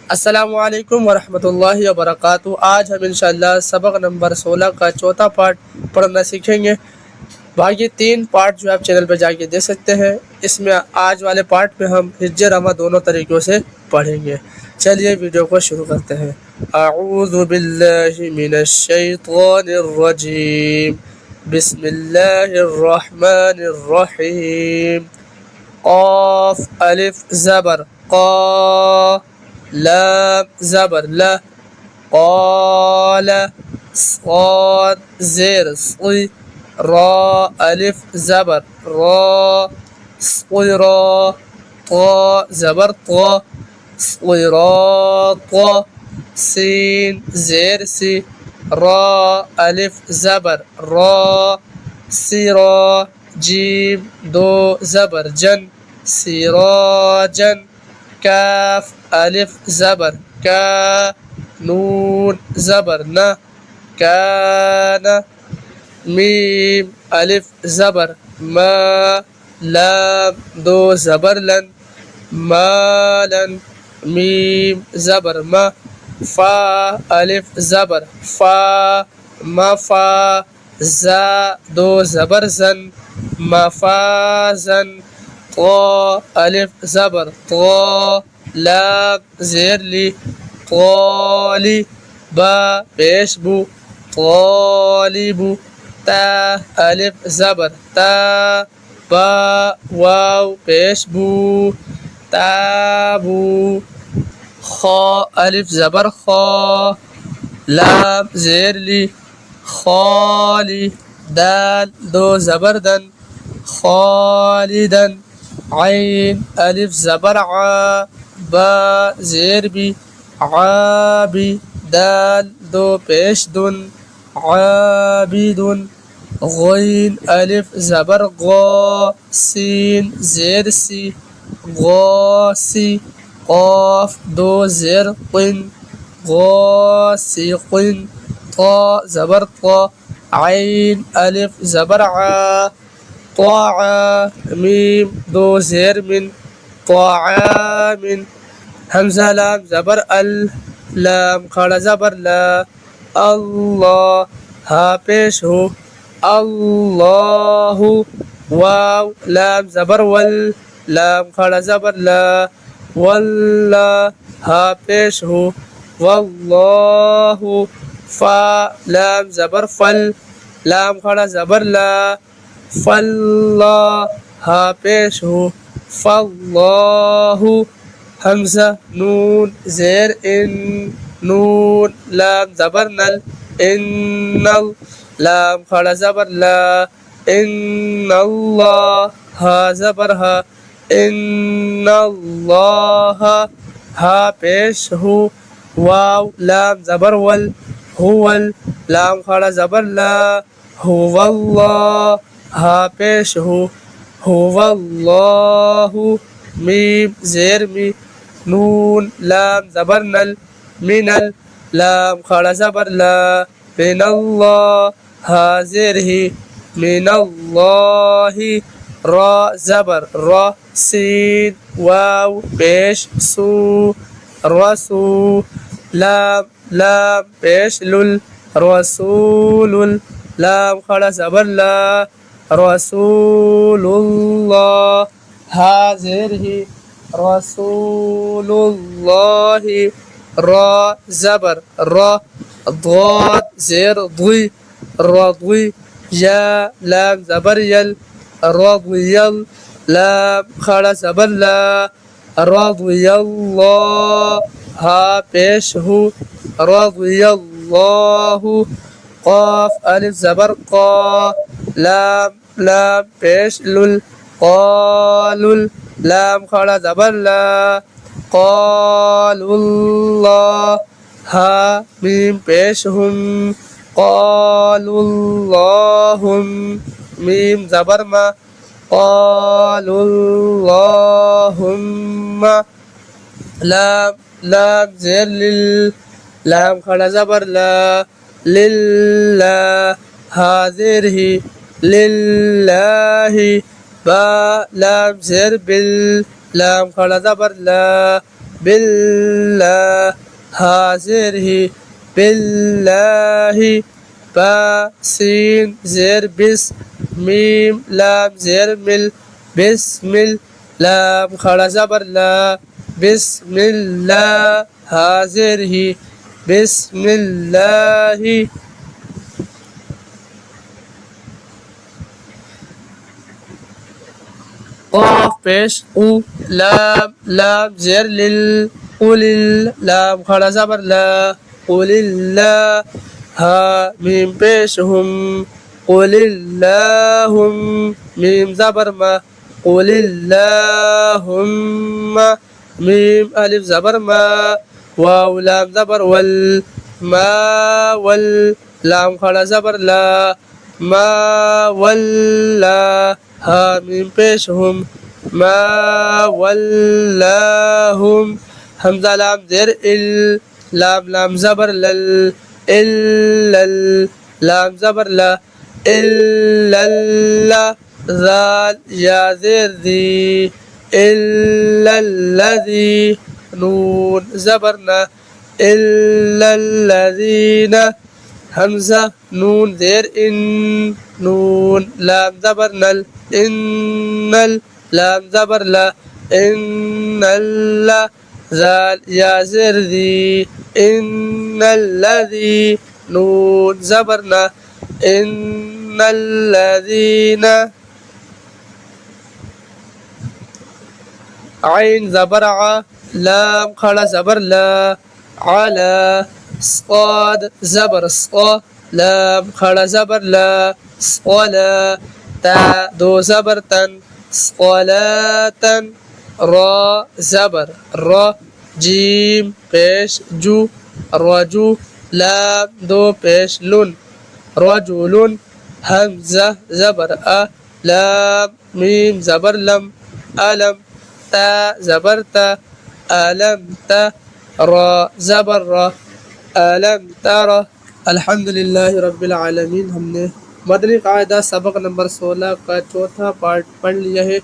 अस्सलामुअलैकुम वरहमतुल्लाहि वबरकातुहू। आज हम इंशाअल्लाह सबक नंबर 16 का चौथा पार्ट पढ़ना सीखेंगे। बाकी 3 पार्ट जो आप चैनल पर जाके देख सकते हैं। इसमें आज वाले पार्ट में हम हिज्जे रमा दोनों तरीक़ों से पढ़ेंगे। चलिए वीडियो को शुरू करते हैं। अऊज़ु बिल्लाहि मिनश शैतानिर रजीम, बिस्मिल्लाहिर रहमानिर रहीम। क़ाफ़ अलिफ ज़बर क़ा, लाम ज़बर ला, क़ाल स्वाद ज़ेर स्क़ी, रा अलिफ ज़बर रा, स्क़िरा, ता ज़बर ता, स्क़िराता, सीन ज़ेर सी, रा अलिफ ज़बर रा, सिरा, जीम दो ज़बर जन, सिराजन। काफ अलिफ ज़बर का, नून ज़बर न, काना। मीम अलिफ ज़बर मा, लाम दो ज़बर लन, मालन। मीम ज़बर मा, फा अलिफ ज़बर फा, मफा। ज़ा दो ज़बर ज़न, मफ़ाज़न। ता अलिफ ज़बर ता, लाम ज़ेर ली, ताली। बा पेश बू, तालिबू। ता अलिफ ज़बर ता, बा वाव पेश बू, ताबू। खा अलिफ ज़बर खा, लाम ज़ेर ली, खाली। दाल दो ज़बर दन, खालिदन। आइन अलिफ ज़बर आ, बा ज़ेर बी, आबी। दाल दो पेश दुन, आबिदुन। गैन अलिफ ज़बर गा, सीन ज़ेर सी, गासी। क़ाफ दो ज़ेर क़िन, गासिक़िन। ता ज़बर ता, आइन अलिफ ज़बर आ, ताआ। मीम दो ज़ेर मिन, ताआमिन। हमज़ा लाम ज़बर अल, लाम खड़ा ज़बर ला, अल्लाह हा पेश हो, अल्लाहु। वाव लाम ज़बर वल, लाम खड़ा ज़बर ला, वल्ला हा पेश हो, वल्लाहु। फा लाम ज़बर फल, लाम खड़ा ज़बर ला, फल्ला हा पेश हो, फल्लाहु। हमज़ा नून ज़ेर इन, नून लाम ज़बर नल, इन्नल। लाम खड़ा ज़बर ला, इन्नल्लाह हा ज़बर हा, इन्नल्लाह हा पेश हो। वाव लाम ज़बर वल, हुवल। लाम खड़ा ज़बर ला, हुवल्लाह हा पेश हो, हुवल्लाहु। मीम ज़ेर मी, नून लाम ज़बर नल, मिनल। लाम खड़ा ज़बर ला, मिनल्लाह हा ज़ेर ही, मिनल्लाहि। रा ज़बर रा, सीन वाव पेश सू, रसू। लाम लाम पेश लुल, रसूलुल। लाम खड़ा ज़बर ला, रसूलुल्लाह हा ज़ेर ही, रसूलुल्लाहि। रा ज़बर रा, ضاد ज़ेर ضي, रضी। या लाम ज़बर यल, रضियल। लाम खड़ा ज़बर ला, रضियल्लाह हा पेश हो, रضियल्लाहु। क़ाफ अलिफ ज़बर क़ा, लाम लाम पेश लुल, क़ालुल। लाम खड़ा ज़बर ला, क़ालुल्लाह हा मीम पेश हुम, क़ालुल्लाहुम। मीम ज़बर मा, क़ालुल्लाहुम्मा। लाम लाम ज़ेर लिल, लाम खड़ा ज़बर ला, लिल्लाह हा ज़ेर ही, लिल्लाहि। बा लाम ज़ेर बिल, लाम खड़ा ज़बर ला, बिल्लाह हाजिर ही, बिल्लाहि, बा सीन ज़ेर बिस, मीम लाम ज़ेर मिल, बिस्मिल, लाम खड़ा ज़बर ला, बिस्मिल्लाह, हाजिर ही, बिस्मिल्लाहि, क़ाफ पेश उ, लाम लाम ज़ेर लिल, कुलिल, लाम खड़ा ज़बर ला, कुलिल्लाह, हा मीम पेश हुम, कुलिल्लाहुम, मीम ज़बर मा, कुलिल्लाहुम्मा, मीम अलिफ ज़बर मा, वाव लाम ज़बर वल, मा वल, लाम खड़ा ज़बर ला, मा वल्ला, हा मीम पेश हुम, मा वल्लाहुम, हमज़ा लाम ज़ेर इल, लाम लाम ज़बर लल, इल्लल, लाम ज़बर ला, इल्लल्ला, ज़ाल या ज़ेर दी, इल्लल्लज़ी, नून ज़बर ना, इल्लल्लज़ीना, हमज़ा नून ज़ेर इन, नून लाम ज़बर नल, इन्नल, लाम ज़बर ला, इन्नल्ला, ज़ाल या ज़ेर दी, इन्नल्लज़ी, नून ज़बर ना, इन्नल्लज़ीना, आइन ज़बर आ, लाम खड़ा ज़बर ला, आला, स्वाद ज़बर स्वा, लाम खड़ा ज़बर ला, स्वला, ता दो ज़बर तन, स्वलातन, रा ज़बर रा, जीम पेश जू, रजू, लाम दो पेश लुन, रजुलुन, हमज़ा ज़बर अ, लाम मीम ज़बर लम, अलम, ता ज़बर ता, अलम ता, रा ज़बर रा, अलम तारा। अल्हम्दुलिल्लाह रब्बिल आलमीन। हमने मदनी कायदा सबक नंबर 16 का चौथा पार्ट पढ़ लिया है।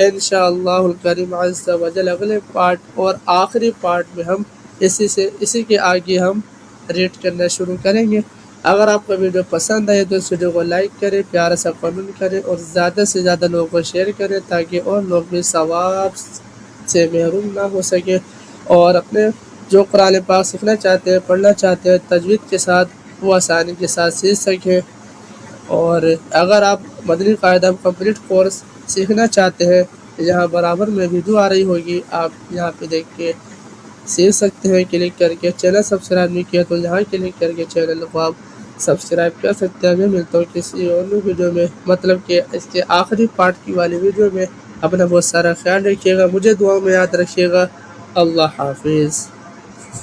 इंशाअल्लाहुल करीम अज़्ज़ा वजल अगले पार्ट और आखिरी पार्ट में हम इसी के आगे हम रीड करना शुरू करेंगे। अगर आपका वीडियो पसंद आए तो इस वीडियो को लाइक करें, प्यारा सा कमेंट करें और ज़्यादा से ज़्यादा लोगों को शेयर करें ताकि और लोग भी सवाब से महरूम ना हो सके और अपने जो कुरान पाक सीखना चाहते हैं, पढ़ना चाहते हैं तजवीद के साथ, वो आसानी के साथ सीख सकें। और अगर आप मदनी कायदा कंप्लीट कोर्स सीखना चाहते हैं, यहाँ बराबर में वीडियो आ रही होगी, आप यहाँ पे देख के सीख सकते हैं। क्लिक करके चैनल सब्सक्राइब नहीं किया तो यहाँ क्लिक करके चैनल को आप सब्सक्राइब कर सकते हैं। मैं मिलता हूँ किसी और वीडियो में, मतलब कि इसके आखिरी पार्ट की वाली वीडियो में। अपना बहुत सारा ख्याल रखिएगा, मुझे दुआ में याद रखिएगा। अल्लाह हाफिज़।